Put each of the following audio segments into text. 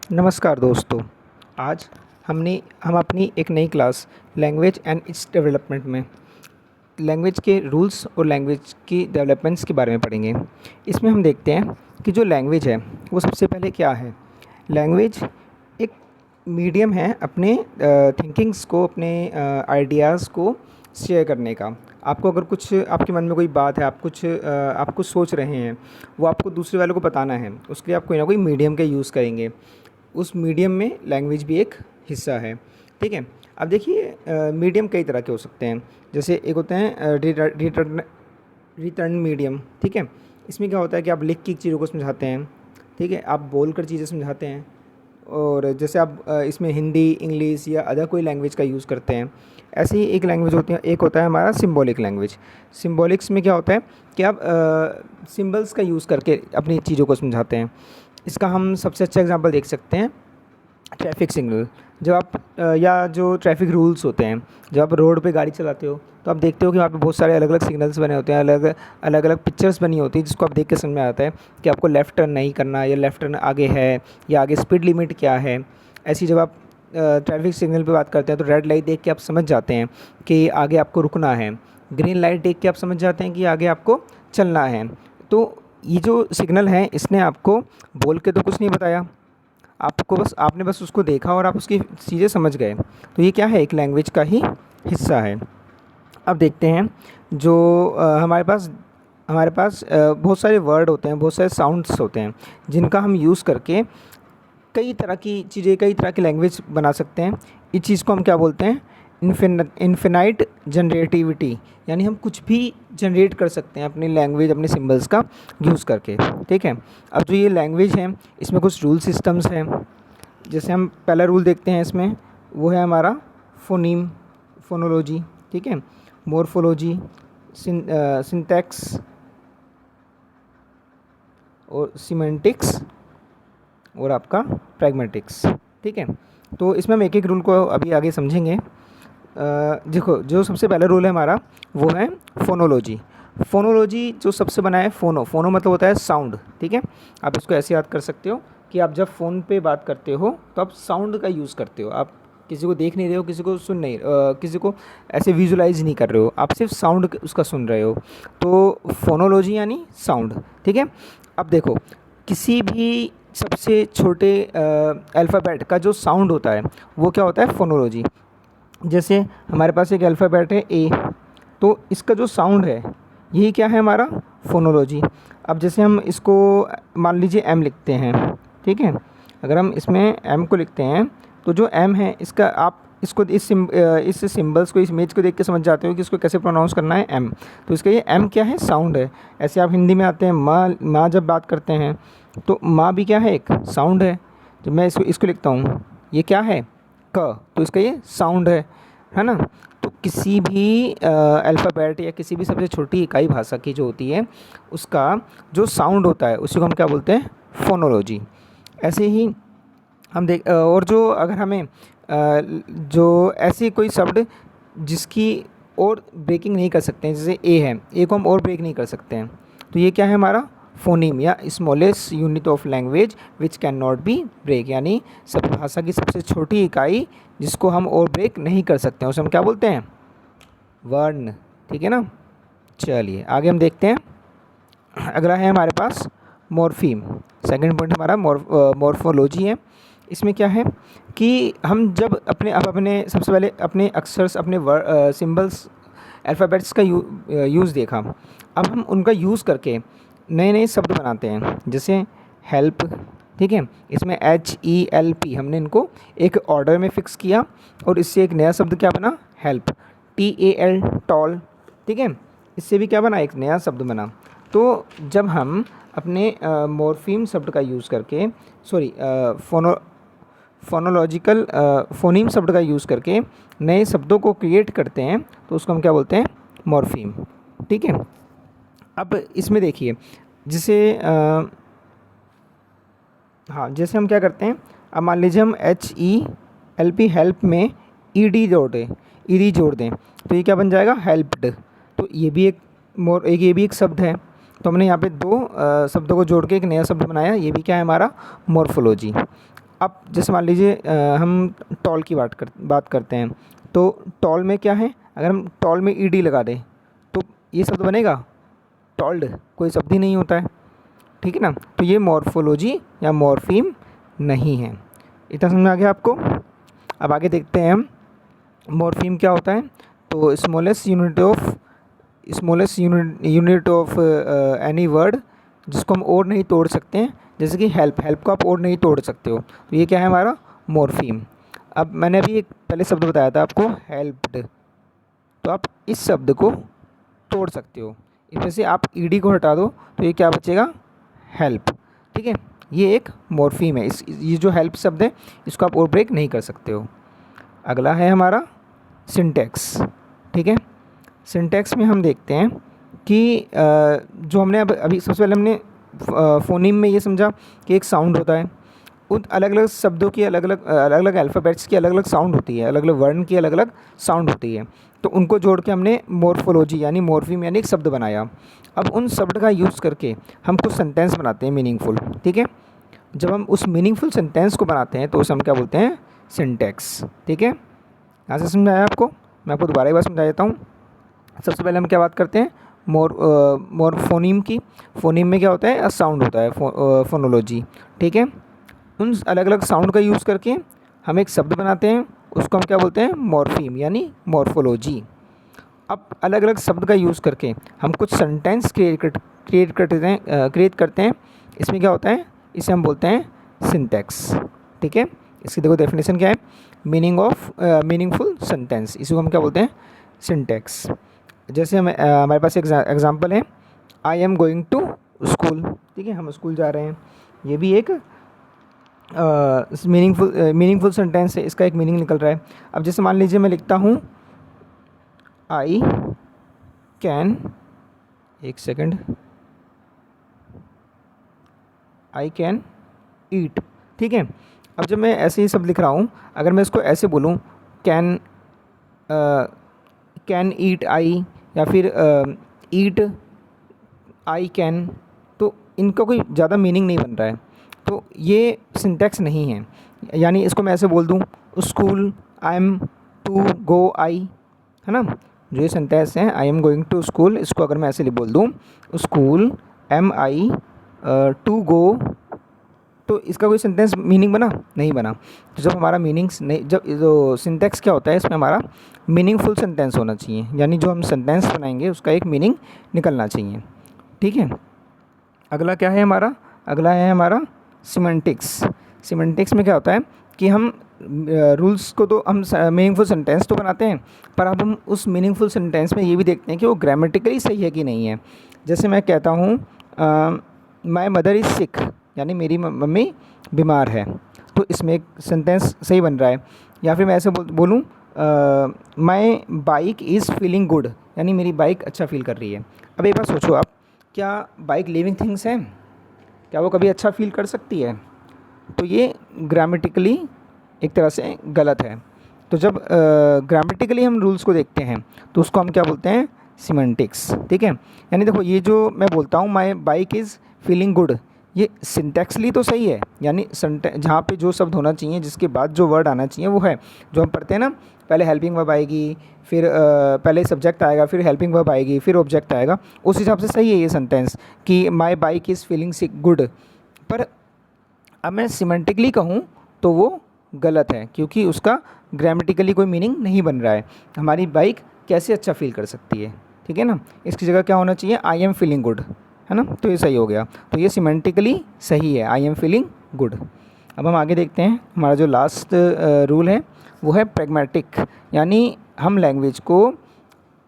नमस्कार दोस्तों। आज हम अपनी एक नई class language and its development में लैंग्वेज के रूल्स और लैंग्वेज की डेवलपमेंट्स के बारे में पढ़ेंगे। इसमें हम देखते हैं कि जो लैंग्वेज है वो सबसे पहले क्या है। लैंग्वेज एक मीडियम है अपने थिंकिंग्स को, अपने आइडियाज़ को शेयर करने का। आपको अगर कुछ आपके मन में कोई बात है, आप कुछ सोच रहे हैं, वो आपको दूसरे वालों को बताना है, उसके लिए आप कोई ना कोई मीडियम का यूज़ करेंगे। उस मीडियम में लैंग्वेज भी एक हिस्सा है। ठीक है। अब देखिए मीडियम कई तरह के हो सकते हैं। जैसे एक होते हैं रिटर्न मीडियम। ठीक है। इसमें क्या होता है कि आप लिख के चीज़ों को समझाते हैं। ठीक है। आप बोल कर चीज़ें समझाते हैं। और जैसे आप इसमें हिंदी, इंग्लिश या अदर कोई लैंग्वेज का यूज़ करते हैं। ऐसे ही एक लैंग्वेज होती है, एक होता है हमारा सिम्बॉलिक लैंग्वेज। सिम्बॉलिक्स में क्या होता है कि आप सिम्बल्स का यूज़ करके अपनी चीज़ों को समझाते हैं। इसका हम सबसे अच्छा एग्जांपल देख सकते हैं ट्रैफिक सिग्नल। जब आप या जो ट्रैफिक रूल्स होते हैं, जब आप रोड पे गाड़ी चलाते हो तो आप देखते हो कि वहाँ पे बहुत सारे अलग अलग सिग्नल्स बने होते हैं, अलग अलग अलग पिक्चर्स बनी होती है, जिसको आप देख के समझ में आता है कि आपको लेफ़्ट टर्न नहीं करना, या लेफ़्ट टर्न आगे है, या आगे स्पीड लिमिट क्या है। ऐसी जब आप ट्रैफिक सिग्नल पे बात करते हैं तो रेड लाइट देख के आप समझ जाते हैं कि आगे आपको रुकना है। ग्रीन लाइट देख के आप समझ जाते हैं कि आगे आपको चलना है। तो ये जो सिग्नल है इसने आपको बोल के तो कुछ नहीं बताया, आपने बस उसको देखा और आप उसकी चीज़ें समझ गए। तो ये क्या है, एक लैंग्वेज का ही हिस्सा है। अब देखते हैं जो हमारे पास बहुत सारे वर्ड होते हैं, बहुत सारे साउंड्स होते हैं, जिनका हम यूज़ करके कई तरह की चीज़ें, कई तरह की लैंग्वेज बना सकते हैं। इस चीज़ को हम क्या बोलते हैं, इन्फिनाइट जनरेटिविटी। यानी हम कुछ भी जनरेट कर सकते हैं अपनी लैंग्वेज, अपने सिंबल्स का यूज़ करके। ठीक है। अब जो ये लैंग्वेज है इसमें कुछ रूल सिस्टम्स हैं। जैसे हम पहला रूल देखते हैं इसमें, वो है हमारा फोनोलॉजी। ठीक है। मॉर्फोलॉजी, सिंटैक्स और सिमेंटिक्स, और आपका प्रैग्मेटिक्स। ठीक है। तो इसमें हम एक एक रूल को अभी आगे समझेंगे। देखो, जो सबसे पहला रूल है हमारा वो है फोनोलॉजी। फोनोलॉजी जो सबसे बना है, फोनो मतलब होता है साउंड। ठीक है। आप इसको ऐसे याद कर सकते हो कि आप जब फ़ोन पे बात करते हो तो आप साउंड का यूज़ करते हो। आप किसी को देख नहीं रहे हो, किसी को सुन नहीं किसी को ऐसे विजुलाइज नहीं कर रहे हो, आप सिर्फ साउंड उसका सुन रहे हो। तो फोनोलॉजी यानी साउंड। ठीक है। अब देखो, किसी भी सबसे छोटे अल्फ़ाबेट का जो साउंड होता है वो क्या होता है, फोनोलॉजी। जैसे हमारे पास एक अल्फ़ाबेट है ए, तो इसका जो साउंड है यही क्या है, हमारा फोनोलॉजी। अब जैसे हम इसको मान लीजिए एम लिखते हैं। ठीक है। अगर हम इसमें एम को लिखते हैं तो जो एम है इसका, आप इसको इस सिंबल्स को, इस इमेज को देख के समझ जाते हो कि इसको कैसे प्रोनाउंस करना है, एम। तो इसका ये एम क्या है, साउंड है। ऐसे आप हिंदी में आते हैं, माँ जब बात करते हैं तो माँ भी क्या है, एक साउंड है। जब मैं इसको लिखता हूँ, ये क्या है, क, तो इसका ये साउंड है ना। तो किसी भी अल्फ़ाबेट या किसी भी सबसे छोटी इकाई भाषा की जो होती है उसका जो साउंड होता है उसी को हम क्या बोलते हैं, फोनोलॉजी। ऐसे ही हम और जो अगर हमें जो ऐसी कोई शब्द जिसकी और ब्रेकिंग नहीं कर सकते हैं, जैसे ए है, ए को हम और ब्रेक नहीं कर सकते हैं, तो ये क्या है, हमारा फोनीम या smallest unit of language which can not be break. यानी सब भाषा की सबसे छोटी इकाई जिसको हम और ब्रेक नहीं कर सकते हैं उसे हम क्या बोलते हैं, वर्ण। ठीक है ना। चलिए आगे हम देखते हैं। अगला है हमारे पास मॉर्फीम। सेकंड पॉइंट हमारा मॉर्फोलॉजी है। इसमें क्या है कि हम जब अपने सबसे पहले अपने अक्षर्स, अपने सिंबल्स, अल्फ़ाबेट्स का यूज़ देखा। अब हम उनका यूज़ करके नए नए शब्द बनाते हैं। जैसे हेल्प। ठीक है। इसमें HELP हमने इनको एक ऑर्डर में फ़िक्स किया और इससे एक नया शब्द क्या बना, हेल्प। TAL, toll. ठीक है। इससे भी क्या बना, एक नया शब्द बना। तो जब हम अपने मॉर्फीम शब्द का यूज़ करके, फोनोलॉजिकल फोनीम शब्द का यूज़ करके नए शब्दों को क्रिएट करते हैं तो उसको हम क्या बोलते हैं, मॉर्फीम। ठीक है। अब इसमें देखिए, जैसे हम क्या करते हैं, अब मान लीजिए हम HELP, हेल्प में ED जोड़ दें तो ये क्या बन जाएगा, हेल्प्ड। तो ये भी ये भी एक शब्द है। तो हमने यहाँ पे दो शब्दों को जोड़ के एक नया शब्द बनाया, ये भी क्या है, हमारा मॉर्फोलॉजी। अब जैसे मान लीजिए हम टॉल की बात करते हैं, तो टॉल में क्या है, अगर हम टॉल में ईडी लगा दें तो ये शब्द बनेगा, टॉल्ड कोई शब्द ही नहीं होता है, ठीक है ना। तो ये मॉर्फोलॉजी या मॉर्फीम नहीं है। इतना समझ में आ गया आपको। अब आगे देखते हैं हम मॉर्फीम क्या होता है। तो smallest unit of any word जिसको हम और नहीं तोड़ सकते हैं, जैसे कि हेल्प को आप और नहीं तोड़ सकते हो, तो ये क्या है हमारा मॉर्फीम। अब मैंने अभी एक पहले शब्द बताया था आपको हेल्प्ड, तो आप इस शब्द को तोड़ सकते हो, इसमें से आप ईडी को हटा दो तो ये क्या बचेगा, हेल्प, ठीक है। ये एक मॉर्फीम है। ये जो हेल्प शब्द है इसको आप और ब्रेक नहीं कर सकते हो। अगला है हमारा सिंटैक्स, ठीक है। सिंटैक्स में हम देखते हैं कि जो हमने अभी सबसे पहले हमने फोनीम में ये समझा कि एक साउंड होता है, उन अलग अलग शब्दों की अलग अलग अल्फ़ाबेट्स की अलग अलग साउंड होती है, अलग अलग वर्ण की अलग अलग साउंड होती है, तो उनको जोड़ के हमने मॉर्फोलॉजी यानी मॉर्फीम यानी एक शब्द बनाया। अब उन शब्द का यूज़ करके हम कुछ सेंटेंस बनाते हैं मीनिंगफुल, ठीक है। जब हम उस मीनिंगफुल सेंटेंस को बनाते हैं तो उसे हम क्या बोलते हैं, सिंटैक्स, ठीक है। यहाँ से समझ आया आपको। मैं आपको दोबारा एक बार समझा देता हूँ। सबसे पहले हम क्या बात करते हैं, फोनीम की। फोनीम में क्या होता है, साउंड होता है, फोनोलॉजी, ठीक है। उन अलग अलग साउंड का यूज़ करके हम एक शब्द बनाते हैं, उसको हम क्या बोलते हैं, मॉर्फीम यानी मॉर्फोलॉजी। अब अलग अलग शब्द का यूज़ करके हम कुछ सेंटेंस क्रिएट करते हैं, इसमें क्या होता है, इसे हम बोलते हैं सिंटैक्स, ठीक है। इसकी देखो डेफिनेशन क्या है, मीनिंगफुल सेंटेंस, इसी को हम क्या बोलते हैं, सिंटैक्स। जैसे हमारे पास एग्जांपल है, I am going to school, ठीक है, हम स्कूल जा रहे हैं, ये भी एक मीनिंगफुल सेंटेंस है, इसका एक मीनिंग निकल रहा है। अब जैसे मान लीजिए मैं लिखता हूँ आई कैन, एक सेकंड, आई कैन ईट, ठीक है। अब जब मैं ऐसे ही सब लिख रहा हूँ, अगर मैं इसको ऐसे बोलूँ कैन ईट आई, या फिर ईट आई कैन, तो इनका कोई ज़्यादा मीनिंग नहीं बन रहा है, तो ये सिंटैक्स नहीं है। यानी इसको मैं ऐसे बोल दूँ school I am to go I, है ना, जो ये सेंटेंस है I am going to school, इसको अगर मैं ऐसे बोल दूँ school am I to go, तो इसका कोई सेंटेंस मीनिंग बना नहीं बना। तो जब हमारा मीनिंग्स नहीं, जब जो सिंटैक्स क्या होता है, इसमें हमारा मीनिंगफुल सेंटेंस होना चाहिए, यानी जो हम सेंटेंस बनाएंगे उसका एक मीनिंग निकलना चाहिए, ठीक है। अगला क्या है हमारा, अगला है हमारा सिमेंटिक्स। सिमेंटिक्स में क्या होता है कि हम रूल्स को तो हम मीनिंगफुल सेंटेंस तो बनाते हैं, पर अब हम उस मीनिंगफुल सेंटेंस में ये भी देखते हैं कि वो ग्रामेटिकली सही है कि नहीं है। जैसे मैं कहता हूँ माई मदर इज़ सिक, यानी मेरी मम्मी बीमार है, तो इसमें एक सेंटेंस सही बन रहा है। या फिर मैं ऐसे बोलूँ my bike is feeling good, यानी मेरी बाइक अच्छा फील कर रही है। अब एक बार सोचो आप, क्या बाइक लिविंग थिंग्स है, क्या वो कभी अच्छा फील कर सकती है? तो ये ग्रामेटिकली एक तरह से गलत है। तो जब ग्रामेटिकली हम रूल्स को देखते हैं तो उसको हम क्या बोलते हैं, सिमेंटिक्स, ठीक है। यानी देखो ये जो मैं बोलता हूँ my bike is feeling good, ये सिंटैक्सली तो सही है, यानी जहाँ पे जो शब्द होना चाहिए, जिसके बाद जो वर्ड आना चाहिए वो है, जो हम पढ़ते हैं ना, पहले हेल्पिंग वर्ब आएगी, फिर पहले सब्जेक्ट आएगा, फिर हेल्पिंग वर्ब आएगी, फिर ऑब्जेक्ट आएगा, उस हिसाब से सही है ये सेंटेंस कि my bike is feeling sick good. पर अब मैं सिमेंटिकली कहूँ तो वो गलत है, क्योंकि उसका ग्रामेटिकली कोई मीनिंग नहीं बन रहा है। हमारी बाइक कैसे अच्छा फील कर सकती है, ठीक है ना। इसकी जगह क्या होना चाहिए, आई एम फीलिंग गुड, है ना, तो ये सही हो गया। तो ये सिमेंटिकली सही है, आई एम फीलिंग गुड। अब हम आगे देखते हैं, हमारा जो लास्ट रूल है वो है प्रैग्मेटिक, यानी हम लैंग्वेज को,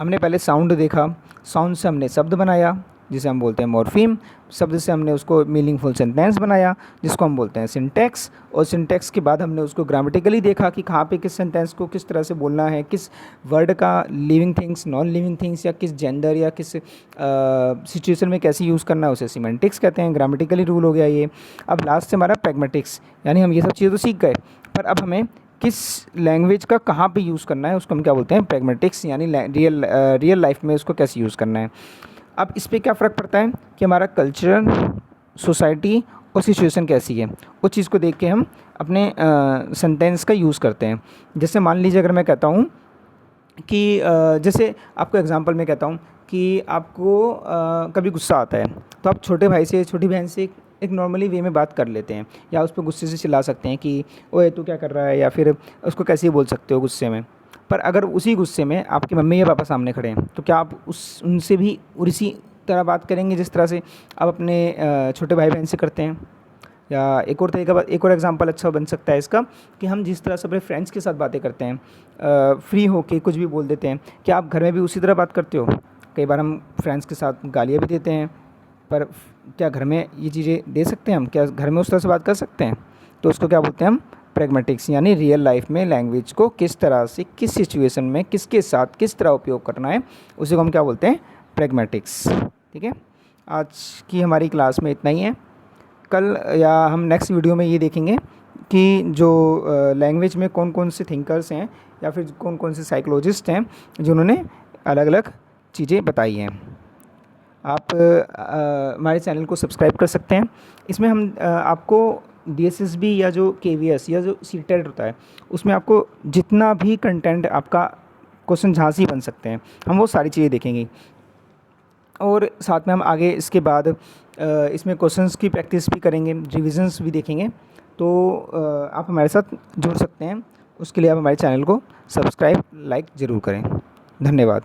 हमने पहले साउंड देखा, साउंड से हमने शब्द बनाया जिसे हम बोलते हैं मॉर्फीम, शब्द से हमने उसको मीनिंगफुल सेंटेंस बनाया जिसको हम बोलते हैं सिंटैक्स, और सिंटैक्स के बाद हमने उसको ग्रामेटिकली देखा कि कहाँ पे किस सेंटेंस को किस तरह से बोलना है, किस वर्ड का living things, non living things, या किस जेंडर या किस सिचुएशन में कैसे यूज़ करना है, उसे सिमेंटिक्स कहते हैं। ग्रामेटिकली रूल हो गया ये। अब लास्ट से हमारा प्रैग्मेटिक्स, यानी हम ये सब चीज़ें तो सीख गए, पर अब हमें किस लैंग्वेज का कहाँ पे यूज़ करना है उसको हम क्या बोलते हैं, प्रैग्मेटिक्स, यानी रियल लाइफ में उसको कैसे यूज़ करना है। अब इस पर क्या फ़र्क पड़ता है कि हमारा कल्चर, सोसाइटी और सिचुएशन कैसी है, उस चीज़ को देख के हम अपने सेंटेंस का यूज़ करते हैं। जैसे मान लीजिए अगर मैं कहता हूँ कि जैसे आपको एग्जांपल में कहता हूँ कि आपको कभी गुस्सा आता है, तो आप छोटे भाई से छोटी बहन से एक नॉर्मली वे में बात कर लेते हैं, या उस पर गुस्से से चिल्ला सकते हैं कि ओए तू क्या कर रहा है, या फिर उसको कैसे ही बोल सकते हो गुस्से में। पर अगर उसी गुस्से में आपकी मम्मी या पापा सामने खड़े हैं, तो क्या आप उनसे भी उसी तरह बात करेंगे जिस तरह से आप अपने छोटे भाई बहन से करते हैं? या एक और तरीका, एक और एग्जांपल अच्छा बन सकता है इसका, कि हम जिस तरह से अपने फ्रेंड्स के साथ बातें करते हैं, फ्री होके कुछ भी बोल देते हैं, क्या आप घर में भी उसी तरह बात करते हो? कई बार हम फ्रेंड्स के साथ गालियाँ भी देते हैं, पर क्या घर में ये चीज़ें दे सकते हैं हम? क्या घर में उस तरह से बात कर सकते हैं? तो उसको क्या बोलते हैं हम? प्रैग्मेटिक्स, यानी रियल लाइफ में लैंग्वेज को किस तरह से, किस सिचुएशन में, किसके साथ किस तरह उपयोग करना है, उसी को हम क्या बोलते हैं? प्रैग्मेटिक्स। ठीक है, आज की हमारी क्लास में इतना ही है। कल या हम नेक्स्ट वीडियो में ये देखेंगे कि जो लैंग्वेज में कौन कौन से थिंकर्स हैं, या फिर कौन कौन से साइकोलॉजिस्ट हैं जिन्होंने अलग अलग चीज़ें बताई हैं। आप हमारे चैनल को सब्सक्राइब कर सकते हैं। इसमें हम आपको DSSB या जो KVS या जो सीटेट होता है, उसमें आपको जितना भी कंटेंट आपका क्वेश्चन जहाँ से ही बन सकते हैं, हम वो सारी चीज़ें देखेंगे। और साथ में हम आगे इसके बाद इसमें क्वेश्चंस की प्रैक्टिस भी करेंगे, रिविजन्स भी देखेंगे। तो आप हमारे साथ जुड़ सकते हैं। उसके लिए आप हमारे चैनल को सब्सक्राइब, लाइक ज़रूर करें। धन्यवाद।